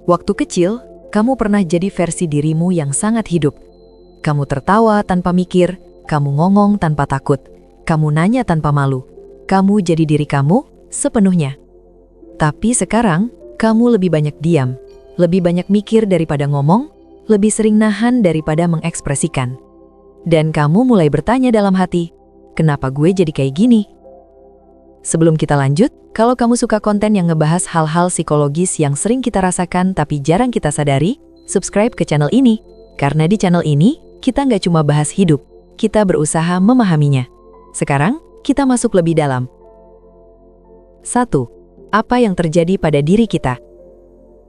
Waktu kecil, kamu pernah jadi versi dirimu yang sangat hidup. Kamu tertawa tanpa mikir, kamu ngomong tanpa takut, kamu nanya tanpa malu. Kamu jadi diri kamu sepenuhnya. Tapi sekarang, kamu lebih banyak diam, lebih banyak mikir daripada ngomong, lebih sering nahan daripada mengekspresikan. Dan kamu mulai bertanya dalam hati, kenapa gue jadi kayak gini? Sebelum kita lanjut, kalau kamu suka konten yang ngebahas hal-hal psikologis yang sering kita rasakan tapi jarang kita sadari, subscribe ke channel ini. Karena di channel ini, kita nggak cuma bahas hidup, kita berusaha memahaminya. Sekarang, kita masuk lebih dalam. 1. Apa yang terjadi pada diri kita?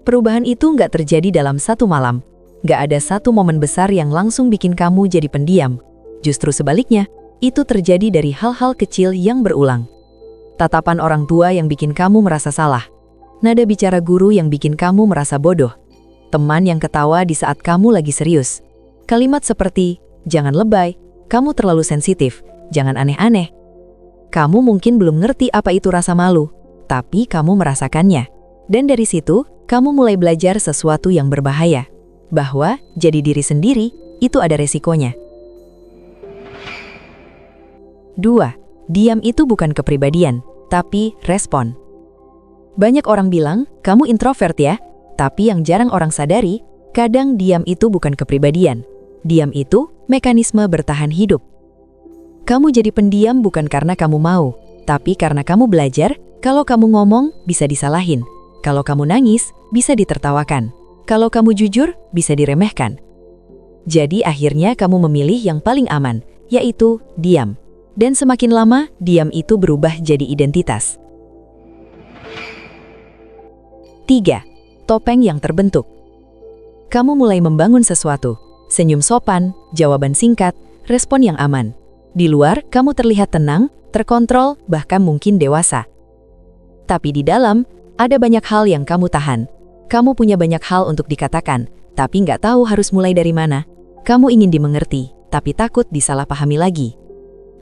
Perubahan itu nggak terjadi dalam satu malam. Nggak ada satu momen besar yang langsung bikin kamu jadi pendiam. Justru sebaliknya, itu terjadi dari hal-hal kecil yang berulang. Tatapan orang tua yang bikin kamu merasa salah. Nada bicara guru yang bikin kamu merasa bodoh. Teman yang ketawa di saat kamu lagi serius. Kalimat seperti, jangan lebay, kamu terlalu sensitif, jangan aneh-aneh. Kamu mungkin belum ngerti apa itu rasa malu, tapi kamu merasakannya. Dan dari situ, kamu mulai belajar sesuatu yang berbahaya. Bahwa jadi diri sendiri, itu ada resikonya. 2. Diam itu bukan kepribadian, tapi respon. Banyak orang bilang, kamu introvert ya, tapi yang jarang orang sadari, kadang diam itu bukan kepribadian. Diam itu mekanisme bertahan hidup. Kamu jadi pendiam bukan karena kamu mau, tapi karena kamu belajar, kalau kamu ngomong, bisa disalahin. Kalau kamu nangis, bisa ditertawakan. Kalau kamu jujur, bisa diremehkan. Jadi akhirnya kamu memilih yang paling aman, yaitu diam. Dan semakin lama, diam itu berubah jadi identitas. 3. Topeng yang terbentuk. Kamu mulai membangun sesuatu. Senyum sopan, jawaban singkat, respon yang aman. Di luar, kamu terlihat tenang, terkontrol, bahkan mungkin dewasa. Tapi di dalam, ada banyak hal yang kamu tahan. Kamu punya banyak hal untuk dikatakan, tapi nggak tahu harus mulai dari mana. Kamu ingin dimengerti, tapi takut disalahpahami lagi.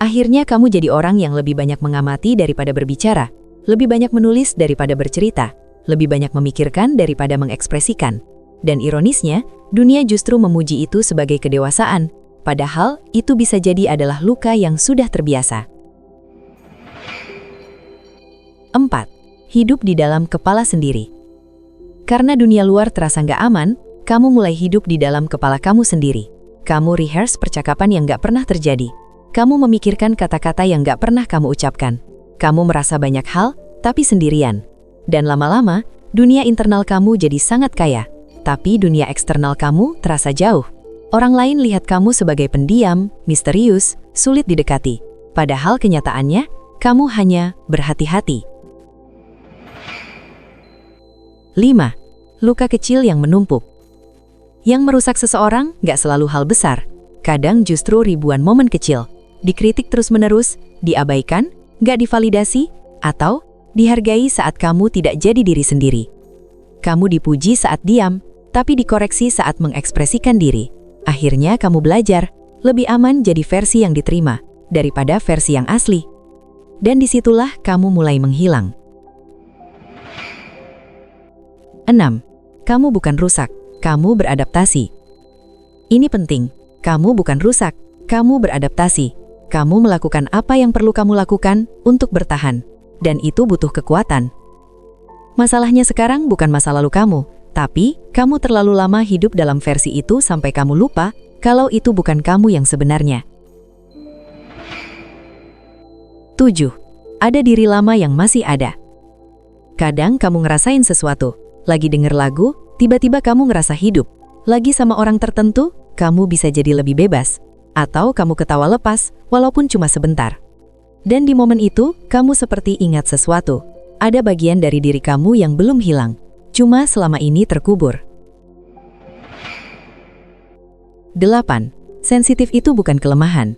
Akhirnya kamu jadi orang yang lebih banyak mengamati daripada berbicara, lebih banyak menulis daripada bercerita, lebih banyak memikirkan daripada mengekspresikan. Dan ironisnya, dunia justru memuji itu sebagai kedewasaan, padahal itu bisa jadi adalah luka yang sudah terbiasa. 4. Hidup di dalam kepala sendiri. Karena dunia luar terasa nggak aman, kamu mulai hidup di dalam kepala kamu sendiri. Kamu rehearse percakapan yang nggak pernah terjadi. Kamu memikirkan kata-kata yang gak pernah kamu ucapkan. Kamu merasa banyak hal, tapi sendirian. Dan lama-lama, dunia internal kamu jadi sangat kaya. Tapi dunia eksternal kamu terasa jauh. Orang lain lihat kamu sebagai pendiam, misterius, sulit didekati. Padahal kenyataannya, kamu hanya berhati-hati. 5. Luka kecil yang menumpuk. Yang merusak seseorang gak selalu hal besar. Kadang justru ribuan momen kecil. Dikritik terus-menerus, diabaikan, gak divalidasi, atau dihargai saat kamu tidak jadi diri sendiri. Kamu dipuji saat diam, tapi dikoreksi saat mengekspresikan diri. Akhirnya kamu belajar, lebih aman jadi versi yang diterima, daripada versi yang asli. Dan disitulah kamu mulai menghilang. 6. Kamu bukan rusak, kamu beradaptasi. Ini penting, kamu bukan rusak, kamu beradaptasi. Kamu melakukan apa yang perlu kamu lakukan untuk bertahan, dan itu butuh kekuatan. Masalahnya sekarang bukan masa lalu kamu, tapi kamu terlalu lama hidup dalam versi itu sampai kamu lupa kalau itu bukan kamu yang sebenarnya. 7. Ada diri lama yang masih ada. Kadang kamu ngerasain sesuatu, lagi denger lagu, tiba-tiba kamu ngerasa hidup. Lagi sama orang tertentu, kamu bisa jadi lebih bebas. Atau kamu ketawa lepas, walaupun cuma sebentar. Dan di momen itu, kamu seperti ingat sesuatu. Ada bagian dari diri kamu yang belum hilang, cuma selama ini terkubur. 8. Sensitif itu bukan kelemahan.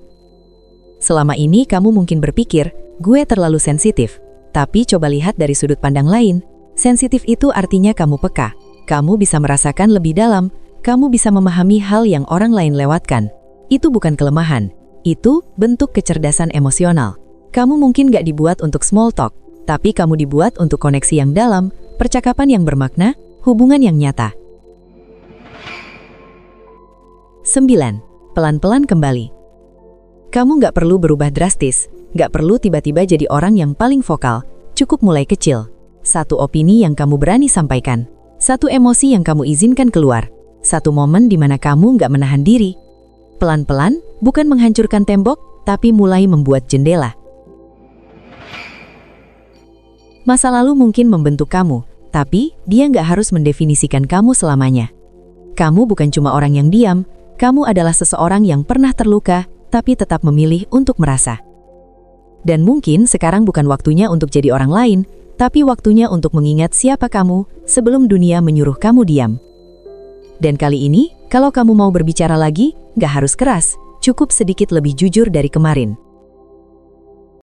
Selama ini kamu mungkin berpikir, gue terlalu sensitif. Tapi coba lihat dari sudut pandang lain, sensitif itu artinya kamu peka. Kamu bisa merasakan lebih dalam, kamu bisa memahami hal yang orang lain lewatkan. Itu bukan kelemahan, itu bentuk kecerdasan emosional. Kamu mungkin gak dibuat untuk small talk, tapi kamu dibuat untuk koneksi yang dalam, percakapan yang bermakna, hubungan yang nyata. 9. Pelan-pelan kembali. Kamu nggak perlu berubah drastis, nggak perlu tiba-tiba jadi orang yang paling vokal, cukup mulai kecil. Satu opini yang kamu berani sampaikan, satu emosi yang kamu izinkan keluar, satu momen di mana kamu nggak menahan diri. Pelan-pelan, bukan menghancurkan tembok, tapi mulai membuat jendela. Masa lalu mungkin membentuk kamu, tapi dia nggak harus mendefinisikan kamu selamanya. Kamu bukan cuma orang yang diam, kamu adalah seseorang yang pernah terluka, tapi tetap memilih untuk merasa. Dan mungkin sekarang bukan waktunya untuk jadi orang lain, tapi waktunya untuk mengingat siapa kamu sebelum dunia menyuruh kamu diam. Dan kali ini, kalau kamu mau berbicara lagi, nggak harus keras, cukup sedikit lebih jujur dari kemarin.